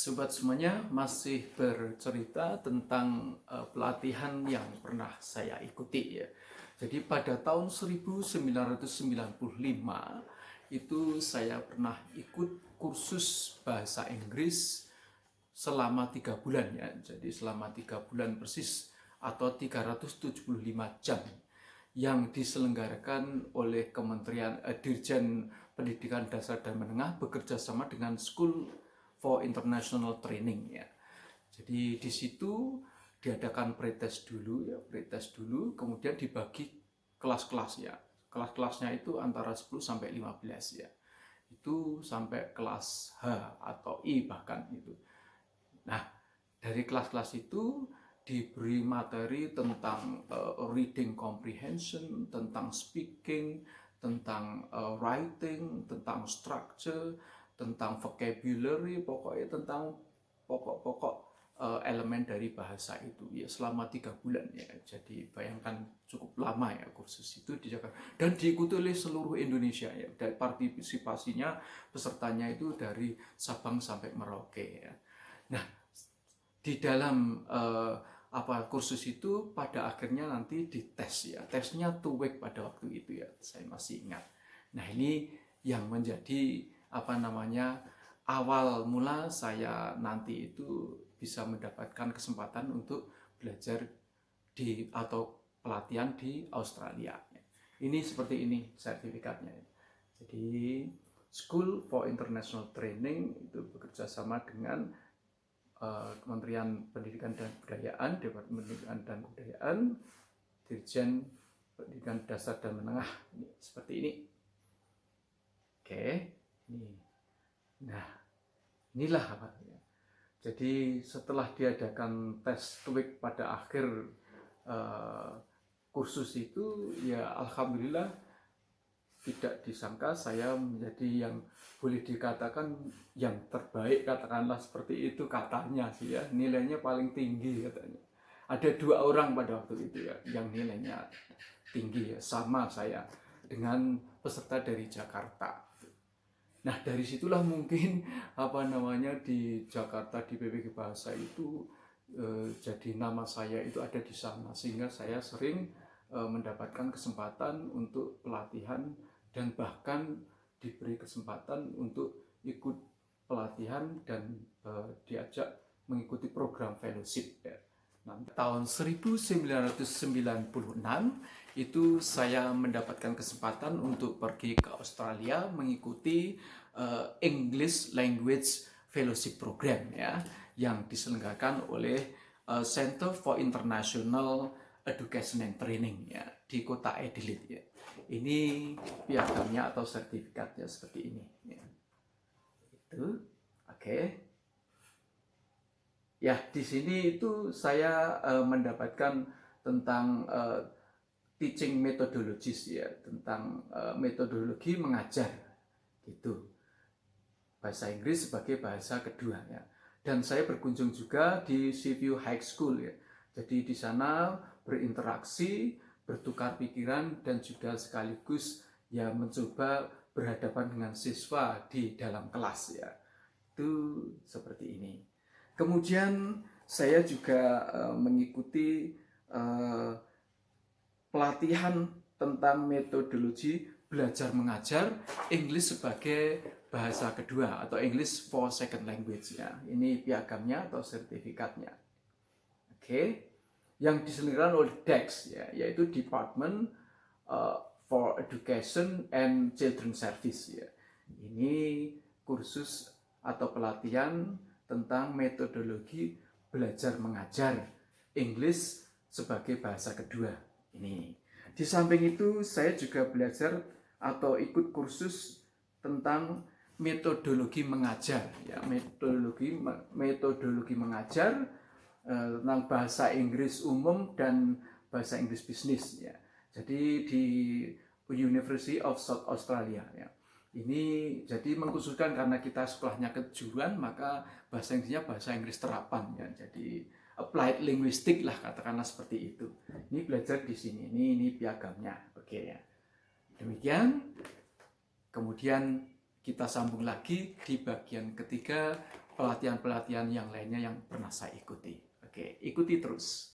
Sobat semuanya, masih bercerita tentang pelatihan yang pernah saya ikuti ya. Jadi pada tahun 1995 itu saya pernah ikut kursus bahasa Inggris selama 3 bulan ya. Jadi selama 3 bulan persis atau 375 jam yang diselenggarakan oleh Kementerian Dirjen Pendidikan Dasar dan Menengah bekerja sama dengan School for International Training ya. Jadi di situ diadakan pretest dulu ya, pretest dulu, kemudian dibagi kelas-kelas ya. Kelas-kelasnya itu antara 10 sampai 15 ya. Itu sampai kelas H atau I bahkan itu. Nah, dari kelas-kelas itu diberi materi tentang reading comprehension, tentang speaking, tentang writing, tentang structure, tentang vocabulary, pokoknya tentang pokok-pokok elemen dari bahasa itu ya selama 3 bulan ya. Jadi bayangkan cukup lama ya kursus itu di Jakarta dan diikuti oleh seluruh Indonesia ya. Dan partisipasinya pesertanya itu dari Sabang sampai Merauke ya. Nah, di dalam kursus itu pada akhirnya nanti dites ya. Tesnya 2 week pada waktu itu ya, saya masih ingat. Nah, ini yang menjadi awal mula saya nanti itu bisa mendapatkan kesempatan untuk belajar atau pelatihan di Australia. Ini seperti ini sertifikatnya. Jadi School for International Training itu bekerja sama dengan Kementerian Pendidikan dan Kebudayaan, Departemen Pendidikan dan Kebudayaan, Dirjen Pendidikan Dasar dan Menengah. Ini, seperti ini. Oke, ini. Nah, inilah apa ya. Jadi setelah diadakan tes TOEIC pada akhir kursus itu, ya alhamdulillah tidak disangka saya menjadi yang boleh dikatakan yang terbaik, katakanlah seperti itu katanya sih ya, nilainya paling tinggi katanya. Ada 2 orang pada waktu itu ya yang nilainya tinggi ya, sama saya dengan peserta dari Jakarta. Nah, dari situlah mungkin di Jakarta di PPG Bahasa itu jadi nama saya itu ada di sana, sehingga saya sering mendapatkan kesempatan untuk pelatihan dan bahkan diberi kesempatan untuk ikut pelatihan dan diajak mengikuti program fellowship ya. Nah, tahun 1996 itu saya mendapatkan kesempatan untuk pergi ke Australia mengikuti English Language Fellowship Program ya, yang diselenggarakan oleh Center for International Education and Training ya di kota Adelaide ya. Ini piagamnya atau sertifikatnya seperti ini ya. Itu oke. Ya, di sini itu saya mendapatkan tentang teaching methodologies ya, tentang metodologi mengajar gitu. Bahasa Inggris sebagai bahasa kedua ya. Dan saya berkunjung juga di Seaview High School ya. Jadi di sana berinteraksi, bertukar pikiran dan juga sekaligus ya mencoba berhadapan dengan siswa di dalam kelas ya. Itu seperti ini. Kemudian saya juga mengikuti pelatihan tentang metodologi belajar mengajar English sebagai bahasa kedua atau English for Second Language ya. Ini piagamnya atau sertifikatnya. Oke. Yang diselenggarakan oleh DEX ya, yaitu Department for Education and Children Service ya. Ini kursus atau pelatihan tentang metodologi belajar mengajar English sebagai bahasa kedua. Ini. Di samping itu saya juga belajar atau ikut kursus tentang metodologi mengajar ya, metodologi mengajar tentang bahasa Inggris umum dan bahasa Inggris bisnis ya. Jadi di University of South Australia ya. Ini jadi mengkhususkan karena kita sekolahnya kejuruan, maka bahasa Inggrisnya bahasa Inggris terapan ya. Jadi applied linguistic lah katakanlah seperti itu. Ini belajar di sini. Ini piagamnya. Oke ya. Demikian. Kemudian kita sambung lagi di bagian ketiga pelatihan-pelatihan yang lainnya yang pernah saya ikuti. Oke, ikuti terus.